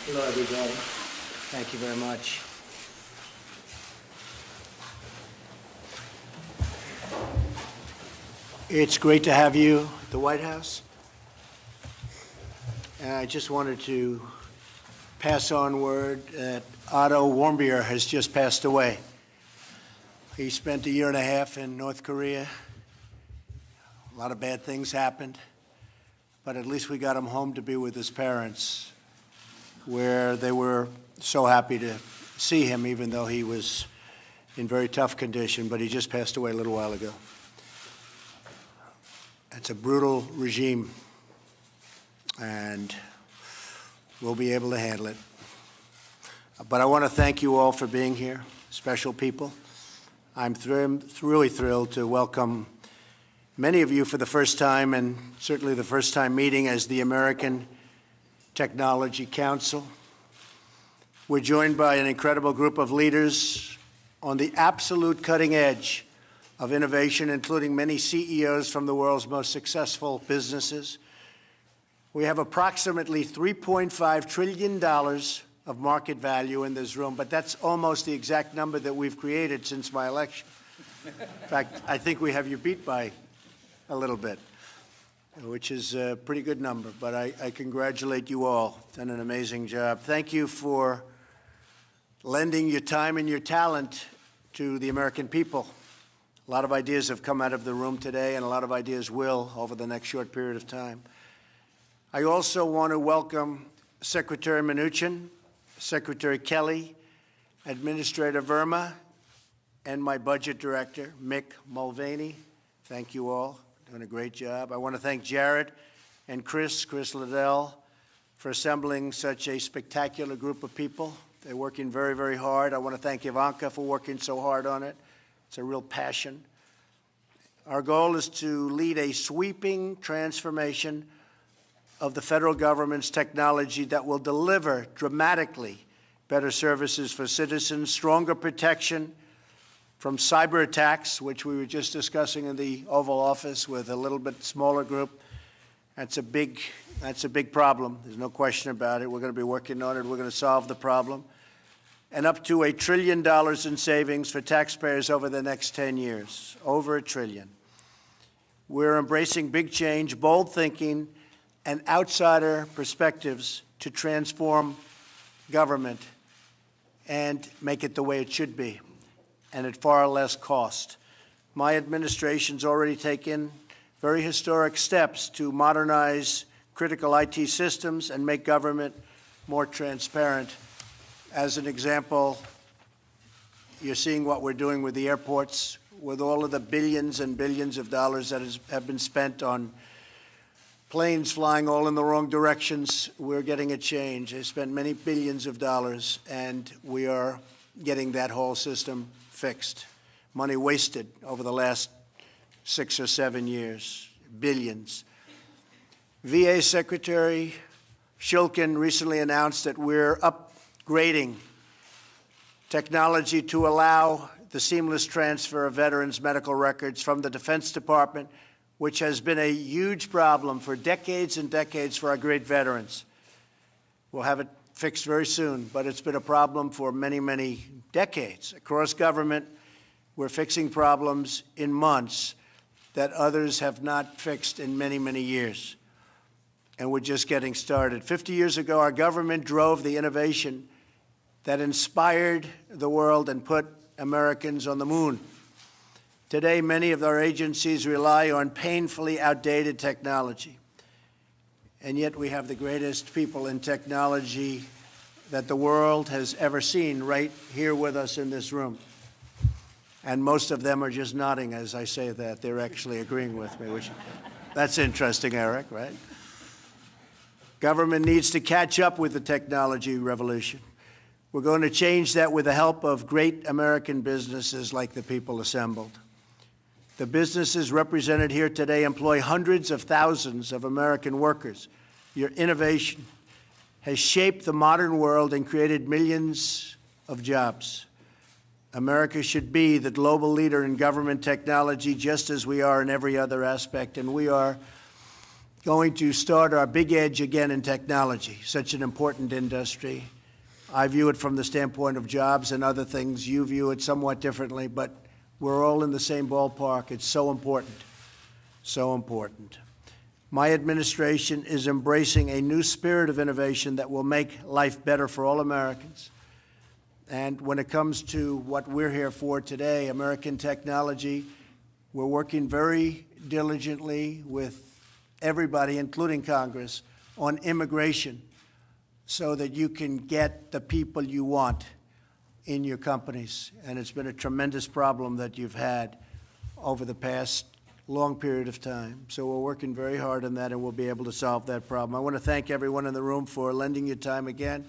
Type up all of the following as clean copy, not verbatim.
Hello, everybody. Thank you very much. It's great to have you at the White House. And I just wanted to pass on word that Otto Warmbier has just passed away. He spent a year and a half in North Korea. A lot of bad things happened, but at least we got him home to be with his parents, where they were so happy to see him, even though he was in very tough condition, but he just passed away a little while ago. It's a brutal regime, and we'll be able to handle it. But I want to thank you all for being here, special people. I'm really thrilled to welcome many of you for the first time, and certainly the first time meeting as the American Technology Council. We're joined by an incredible group of leaders on the absolute cutting edge of innovation, including many CEOs from the world's most successful businesses. We have approximately $3.5 trillion of market value in this room, but that's almost the exact number that we've created since my election. In fact, I think we have you beat by a little bit, which is a pretty good number, but I congratulate you all. Done an amazing job. Thank you for lending your time and your talent to the American people. A lot of ideas have come out of the room today, and a lot of ideas will over the next short period of time. I also want to welcome Secretary Mnuchin, Secretary Kelly, Administrator Verma, and my budget director, Mick Mulvaney. Thank you all. Doing a great job. I want to thank Jared and Chris Liddell, for assembling such a spectacular group of people. They're working very, very hard. I want to thank Ivanka for working so hard on it. It's a real passion. Our goal is to lead a sweeping transformation of the federal government's technology that will deliver dramatically better services for citizens, stronger protection from cyber attacks, which we were just discussing in the Oval Office with a little bit smaller group. That's a big problem. There's no question about it. We're going to be working on it. We're going to solve the problem. And up to $1 trillion in savings for taxpayers over the next 10 years, over $1 trillion. We're embracing big change, bold thinking, and outsider perspectives to transform government and make it the way it should be, and at far less cost. My administration's already taken very historic steps to modernize critical IT systems and make government more transparent. As an example, you're seeing what we're doing with the airports, with all of the billions and billions of dollars that have been spent on planes flying all in the wrong directions. We're getting a change. They spent many billions of dollars, and we are getting that whole system fixed. Money wasted over the last 6 or 7 years, billions. VA Secretary Shulkin recently announced that we're upgrading technology to allow the seamless transfer of veterans' medical records from the Defense Department, which has been a huge problem for decades and decades for our great veterans. We'll have it fixed very soon, but it's been a problem for many, many decades. Across government, we're fixing problems in months that others have not fixed in many, many years. And we're just getting started. 50 years ago, our government drove the innovation that inspired the world and put Americans on the moon. Today, many of our agencies rely on painfully outdated technology. And yet we have the greatest people in technology that the world has ever seen right here with us in this room. And most of them are just nodding as I say that. They're actually agreeing with me, which that's interesting, Eric, right? Government needs to catch up with the technology revolution. We're going to change that with the help of great American businesses like the people assembled. The businesses represented here today employ hundreds of thousands of American workers. Your innovation has shaped the modern world and created millions of jobs. America should be the global leader in government technology just as we are in every other aspect, and we are going to start our big edge again in technology, such an important industry. I view it from the standpoint of jobs and other things. You view it somewhat differently, but we're all in the same ballpark. It's so important, so important. My administration is embracing a new spirit of innovation that will make life better for all Americans. And when it comes to what we're here for today, American technology, we're working very diligently with everybody, including Congress, on immigration so that you can get the people you want in your companies. And it's been a tremendous problem that you've had over the past long period of time. So we're working very hard on that, and we'll be able to solve that problem. I want to thank everyone in the room for lending your time again.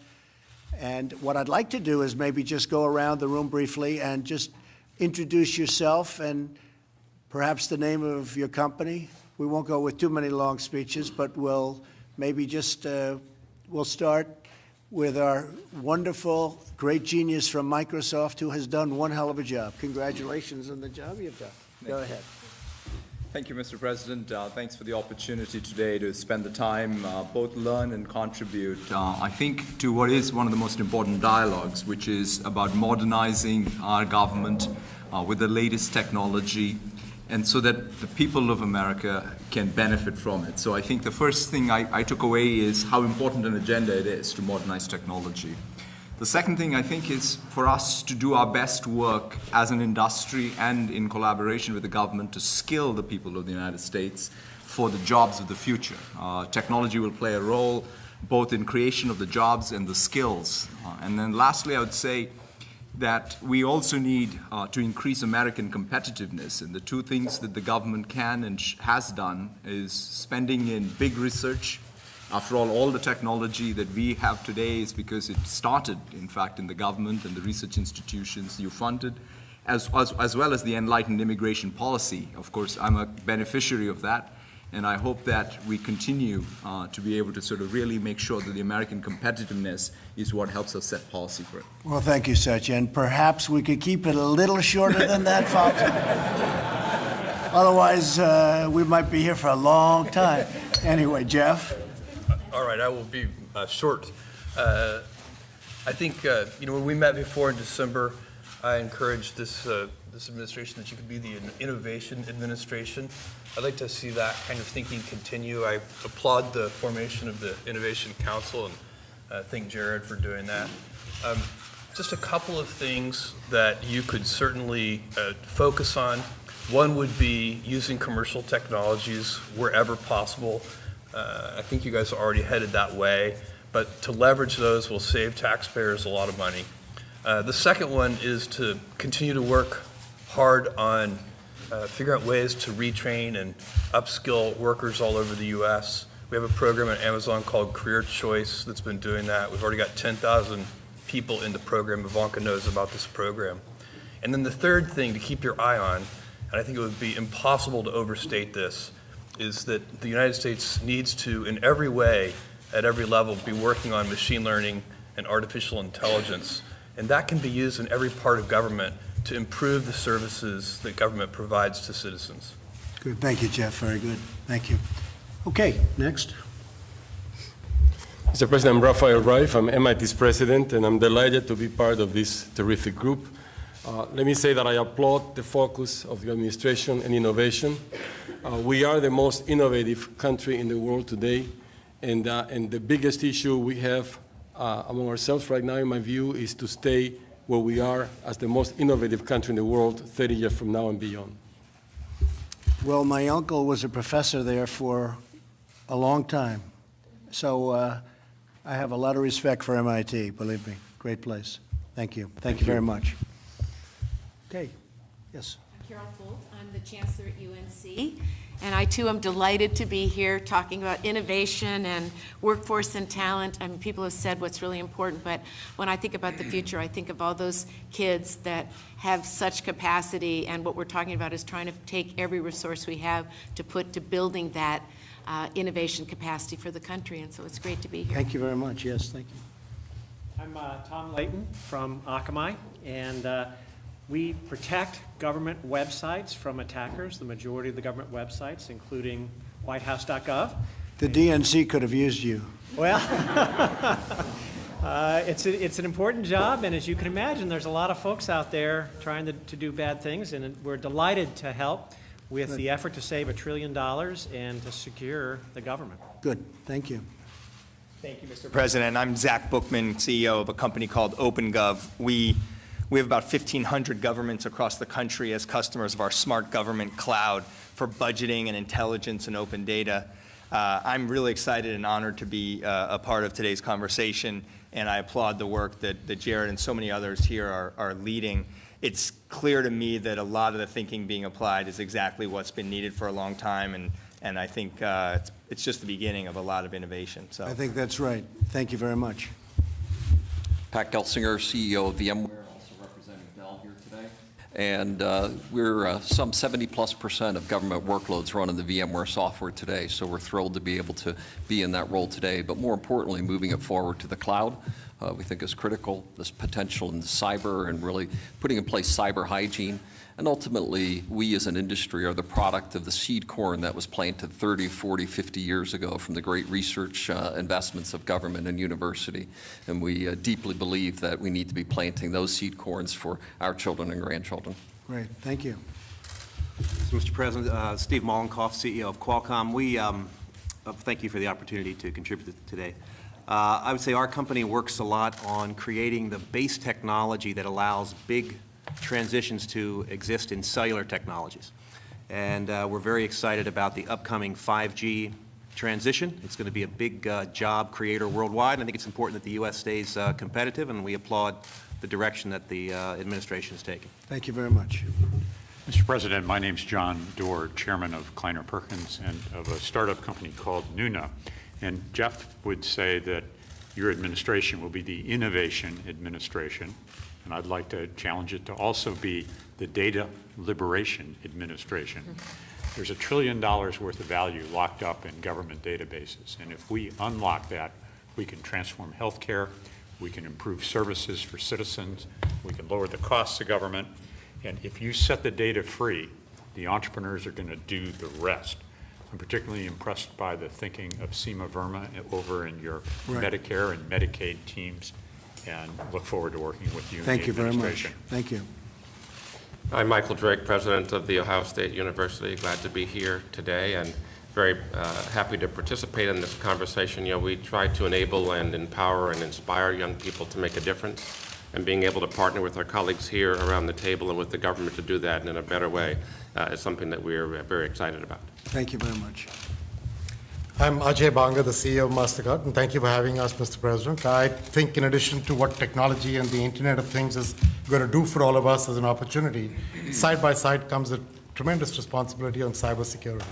And what I'd like to do is maybe just go around the room briefly and just introduce yourself and perhaps the name of your company. We won't go with too many long speeches, but we'll maybe just, we'll start with our wonderful, great genius from Microsoft who has done one hell of a job. Congratulations on the job you've done. Go ahead. Thank you, Mr. President. Thanks for the opportunity today to spend the time, both learn and contribute, I think, to what is one of the most important dialogues, which is about modernizing our government with the latest technology, and so that the people of America can benefit from it. So I think the first thing I took away is how important an agenda it is to modernize technology. The second thing I think is for us to do our best work as an industry and in collaboration with the government to skill the people of the United States for the jobs of the future. Technology will play a role both in creation of the jobs and the skills. And then lastly, I would say that we also need to increase American competitiveness. And the two things that the government can and has done is spending in big research. After all the technology that we have today is because it started, in fact, in the government and the research institutions you funded, as well as the enlightened immigration policy. Of course, I'm a beneficiary of that, and I hope that we continue to be able to sort of really make sure that the American competitiveness is what helps us set policy for it. Well, thank you, Satya, and perhaps we could keep it a little shorter than that, folks. Otherwise, we might be here for a long time. Anyway, Jeff. All right, I will be short. I think, when we met before in December, I encouraged this administration that you could be the innovation administration. I'd like to see that kind of thinking continue. I applaud the formation of the Innovation Council and thank Jared for doing that. Just a couple of things that you could certainly focus on. One would be using commercial technologies wherever possible. I think you guys are already headed that way, but to leverage those will save taxpayers a lot of money. The second one is to continue to work hard on figuring out ways to retrain and upskill workers all over the U.S. We have a program at Amazon called Career Choice that's been doing that. We've already got 10,000 people in the program. Ivanka knows about this program. And then the third thing to keep your eye on, and I think it would be impossible to overstate this, is that the United States needs to, in every way, at every level, be working on machine learning and artificial intelligence. And that can be used in every part of government to improve the services that government provides to citizens. Good. Thank you, Jeff. Very good. Thank you. Okay, next. Mr. President, I'm Rafael Reif. I'm MIT's president, and I'm delighted to be part of this terrific group. Let me say that I applaud the focus of the administration and innovation. We are the most innovative country in the world today, and the biggest issue we have among ourselves right now, in my view, is to stay where we are as the most innovative country in the world 30 years from now and beyond. Well, my uncle was a professor there for a long time, so I have a lot of respect for MIT, believe me. Great place. Thank you. Thank you very much. Okay. Yes. I'm Carol Folt. I'm the chancellor at UNC, and I too am delighted to be here talking about innovation and workforce and talent. I mean, people have said what's really important, but when I think about the future, I think of all those kids that have such capacity, and what we're talking about is trying to take every resource we have to put to building that innovation capacity for the country, and so it's great to be here. Thank you very much. Yes, thank you. I'm Tom Layton from Akamai, and we protect government websites from attackers, the majority of the government websites, including whitehouse.gov. The DNC could have used you. Well, it's an important job, and as you can imagine, there's a lot of folks out there trying to do bad things, and we're delighted to help with the effort to save $1 trillion and to secure the government. Good, thank you. Thank you, Mr. President. I'm Zach Bookman, CEO of a company called OpenGov. We have about 1,500 governments across the country as customers of our smart government cloud for budgeting and intelligence and open data. I'm really excited and honored to be a part of today's conversation, and I applaud the work that Jared and so many others here are leading. It's clear to me that a lot of the thinking being applied is exactly what's been needed for a long time, and I think it's just the beginning of a lot of innovation. So I think that's right. Thank you very much. Pat Gelsinger, CEO of VMware, also representing Dell here today. And we're some 70+% of government workloads run in the VMware software today, so we're thrilled to be able to be in that role today. But more importantly, moving it forward to the cloud, we think is critical, this potential in cyber and really putting in place cyber hygiene. And ultimately, we as an industry are the product of the seed corn that was planted 30, 40, 50 years ago from the great research investments of government and university. And we deeply believe that we need to be planting those seed corns for our children and grandchildren. Great, thank you. So, Mr. President, Steve Mollenkopf, CEO of Qualcomm. We thank you for the opportunity to contribute today. I would say our company works a lot on creating the base technology that allows big transitions to exist in cellular technologies. And we're very excited about the upcoming 5G transition. It's going to be a big job creator worldwide. I think it's important that the U.S. stays competitive, and we applaud the direction that the administration is taking. Thank you very much. Mr. President, my name's John Doerr, chairman of Kleiner Perkins and of a startup company called Nuna. And Jeff would say that your administration will be the innovation administration, and I'd like to challenge it to also be the data liberation administration. There's $1 trillion worth of value locked up in government databases, and if we unlock that, we can transform healthcare, we can improve services for citizens, we can lower the costs of government, and if you set the data free, the entrepreneurs are going to do the rest. I'm particularly impressed by the thinking of Seema Verma over in your Medicare and Medicaid teams, and look forward to working with you in the administration. Thank you very much. Thank you. I'm Michael Drake, president of The Ohio State University. Glad to be here today and very happy to participate in this conversation. You know, we try to enable and empower and inspire young people to make a difference, and being able to partner with our colleagues here around the table and with the government to do that in a better way is something that we're very excited about. Thank you very much. I'm Ajay Banga, the CEO of MasterCard, and thank you for having us, Mr. President. I think in addition to what technology and the Internet of Things is going to do for all of us as an opportunity, side by side comes a tremendous responsibility on cybersecurity.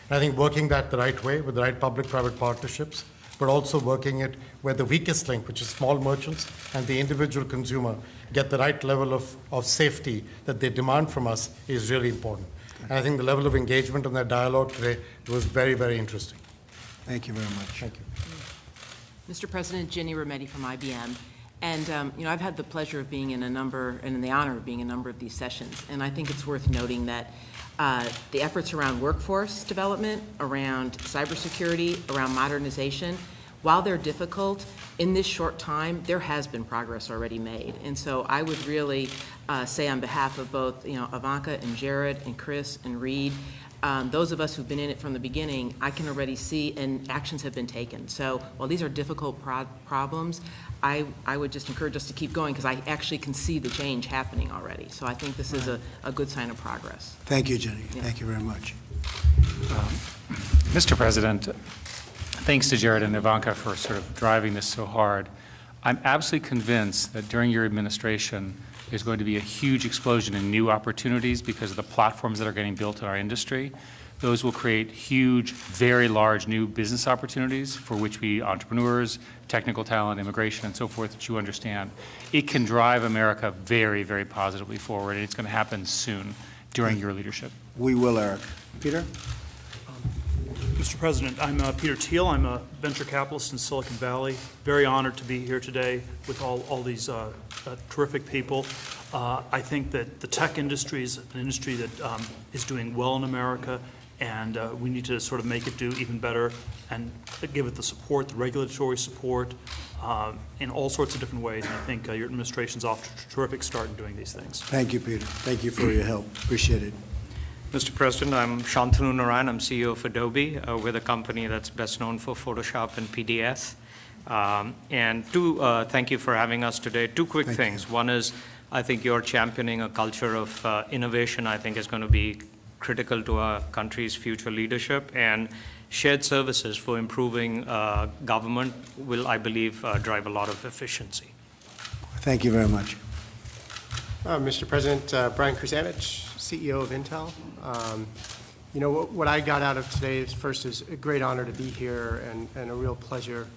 And I think working that the right way with the right public-private partnerships, but also working it where the weakest link, which is small merchants and the individual consumer, get the right level of safety that they demand from us is really important. And I think the level of engagement in that dialogue today was very, very interesting. Thank you very much. Thank you. Mr. President, Ginny Rometty from IBM. And I've had the pleasure of being in a number, and the honor of being in a number of these sessions. And I think it's worth noting that the efforts around workforce development, around cybersecurity, around modernization, while they're difficult, in this short time, there has been progress already made. And so I would really say on behalf of both, Ivanka and Jared and Chris and Reed, those of us who've been in it from the beginning, I can already see, and actions have been taken. So while these are difficult problems, I would just encourage us to keep going, because I actually can see the change happening already. So I think this is a good sign of progress. Thank you, Jenny. Yeah. Thank you very much. Mr. President, thanks to Jared and Ivanka for sort of driving this so hard. I'm absolutely convinced that during your administration, there's going to be a huge explosion in new opportunities because of the platforms that are getting built in our industry. Those will create huge, very large new business opportunities for which we entrepreneurs, technical talent, immigration, and so forth, that you understand. It can drive America very, very positively forward, and it's going to happen soon during your leadership. We will, Eric. Peter? Mr. President, I'm Peter Thiel. I'm a venture capitalist in Silicon Valley. Very honored to be here today with all these terrific people. I think that the tech industry is an industry that is doing well in America, and we need to sort of make it do even better and give it the support, the regulatory support, in all sorts of different ways. And I think your administration's off to a terrific start in doing these things. Thank you, Peter. Thank you for your help. Appreciate it. Mr. President, I'm Shantanu Narayan. I'm CEO of Adobe. We're the company that's best known for Photoshop and PDS. Thank you for having us today. Two quick things. One is, I think you're championing a culture of innovation. I think is going to be critical to our country's future leadership, and shared services for improving government will, I believe, drive a lot of efficiency. Thank you very much. Mr. President, Brian Krzanich, CEO of Intel. You know, what I got out of today is, first, is a great honor to be here and a real pleasure,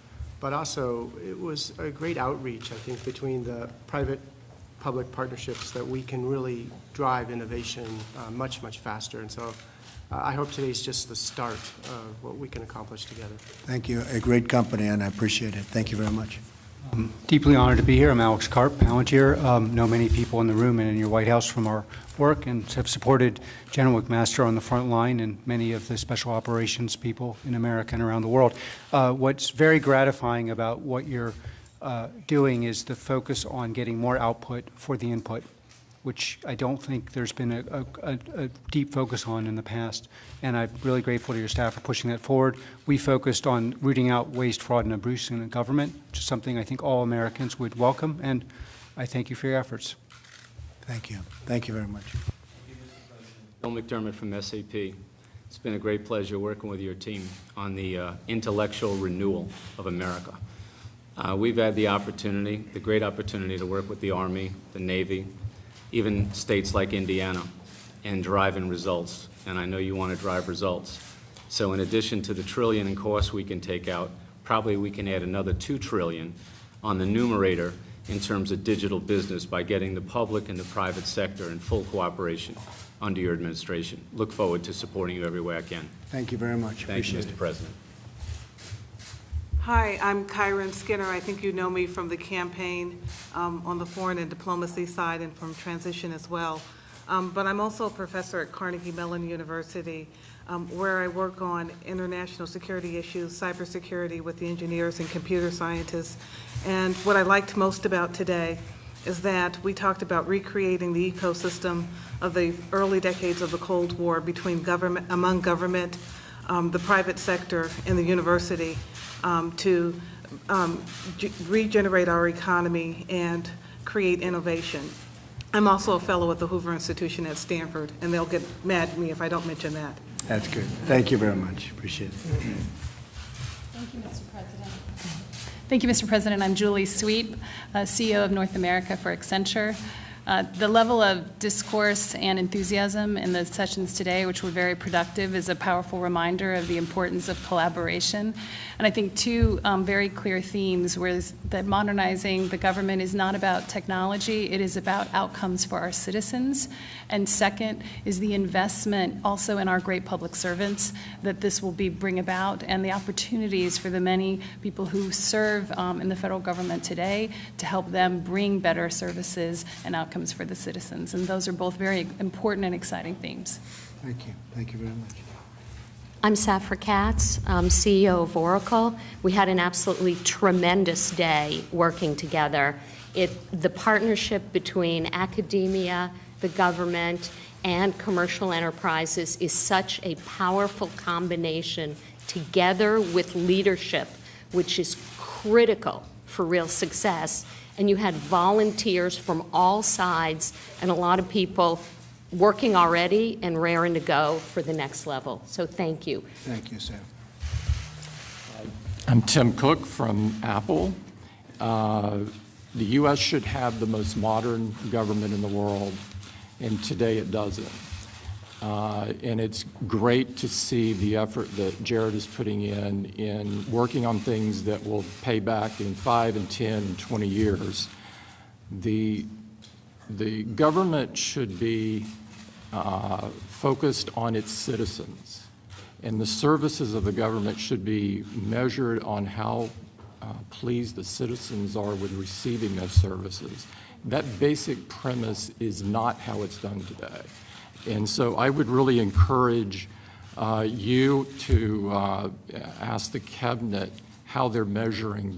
but also it was a great outreach, I think, between the private-public partnerships that we can really drive innovation much, much faster. And so I hope today's just the start of what we can accomplish together. Thank you. A great company, and I appreciate it. Thank you very much. I'm deeply honored to be here. I'm Alex Karp, Palantir. Know many people in the room and in your White House from our work, and have supported General McMaster on the front line and many of the special operations people in America and around the world. What's very gratifying about what you're doing is the focus on getting more output for the input, which I don't think there's been a deep focus on in the past. And I'm really grateful to your staff for pushing that forward. We focused on rooting out waste, fraud, and abuse in the government, which is something I think all Americans would welcome, and I thank you for your efforts. Thank you. Thank you very much. Bill McDermott from SAP. It's been a great pleasure working with your team on the intellectual renewal of America. We've had the opportunity, the great opportunity, to work with the Army, the Navy, even states like Indiana, and driving results. And I know you want to drive results. So in addition to the trillion in costs we can take out, probably we can add another $2 trillion on the numerator in terms of digital business by getting the public and the private sector in full cooperation under your administration. Look forward to supporting you every way I can. Thank you very much. Thank you, Mr. President. Hi, I'm Kyron Skinner. I think you know me from the campaign on the foreign and diplomacy side and from transition as well. But I'm also a professor at Carnegie Mellon University, where I work on international security issues, cybersecurity with the engineers and computer scientists. And what I liked most about today is that we talked about recreating the ecosystem of the early decades of the Cold War between government, among government, the private sector, and the university to regenerate our economy and create innovation. I'm also a fellow at the Hoover Institution at Stanford, and they'll get mad at me if I don't mention that. That's good. Thank you very much. Appreciate it. Thank you, Mr. President. Thank you, Mr. President. I'm Julie Sweet, CEO of North America for Accenture. The level of discourse and enthusiasm in the sessions today, which were very productive, is a powerful reminder of the importance of collaboration. And I think two very clear themes were that modernizing the government is not about technology, it is about outcomes for our citizens. And second is the investment also in our great public servants that this will bring about, and the opportunities for the many people who serve in the federal government today to help them bring better services and outcomes for the citizens. And those are both very important and exciting themes. Thank you. Thank you very much. I'm Safra Katz, CEO of Oracle. We had an absolutely tremendous day working together. The partnership between academia, the government, and commercial enterprises is such a powerful combination together with leadership, which is critical for real success. And you had volunteers from all sides and a lot of people working already and raring to go for the next level. So thank you. Thank you, Sam. I'm Tim Cook from Apple. The U.S. should have the most modern government in the world, and today it doesn't. And it's great to see the effort that Jared is putting in working on things that will pay back in 5 and 10 and 20 years. The government should be focused on its citizens, and the services of the government should be measured on how pleased the citizens are with receiving those services. That basic premise is not how it's done today. And so I would really encourage you to ask the cabinet how they're measuring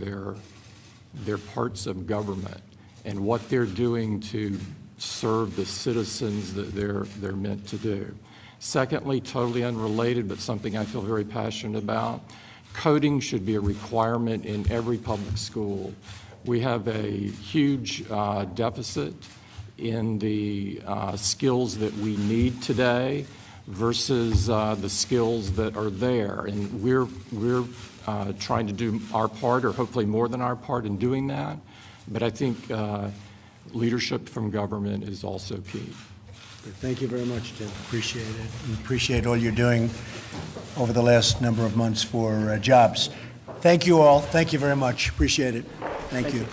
their parts of government and what they're doing to serve the citizens that they're meant to do. Secondly, totally unrelated, but something I feel very passionate about, coding should be a requirement in every public school. We have a huge deficit in the skills that we need today versus the skills that are there. And we're trying to do our part, or hopefully more than our part, in doing that. But I think leadership from government is also key. Thank you very much, Tim. Appreciate it. And appreciate all you're doing over the last number of months for jobs. Thank you all. Thank you very much. Appreciate it. Thank you.